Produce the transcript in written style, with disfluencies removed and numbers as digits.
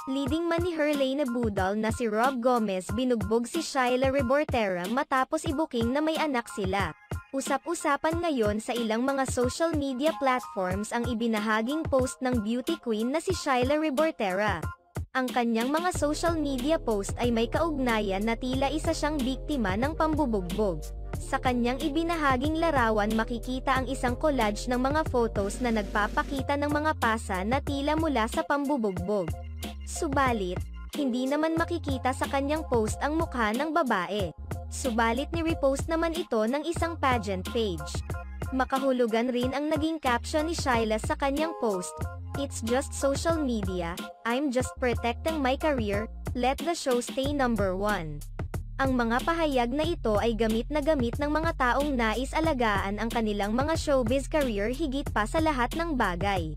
Leading man ni Herlane Budol na si Rob Gomez binugbog si Shyla Rebortera matapos ibuking na may anak sila. Usap-usapan ngayon sa ilang mga social media platforms ang ibinahaging post ng beauty queen na si Shyla Rebortera. Ang kanyang mga social media post ay may kaugnayan na tila isa siyang biktima ng pambubugbog. Sa kanyang ibinahaging larawan makikita ang isang collage ng mga photos na nagpapakita ng mga pasa na tila mula sa pambubugbog. Subalit, hindi naman makikita sa kanyang post ang mukha ng babae. Subalit ni-repost naman ito ng isang pageant page. Makahulugan rin ang naging caption ni Shyla sa kanyang post, "It's just social media, I'm just protecting my career, let the show stay number one." Ang mga pahayag na ito ay gamit ng mga taong nais alagaan ang kanilang mga showbiz career higit pa sa lahat ng bagay.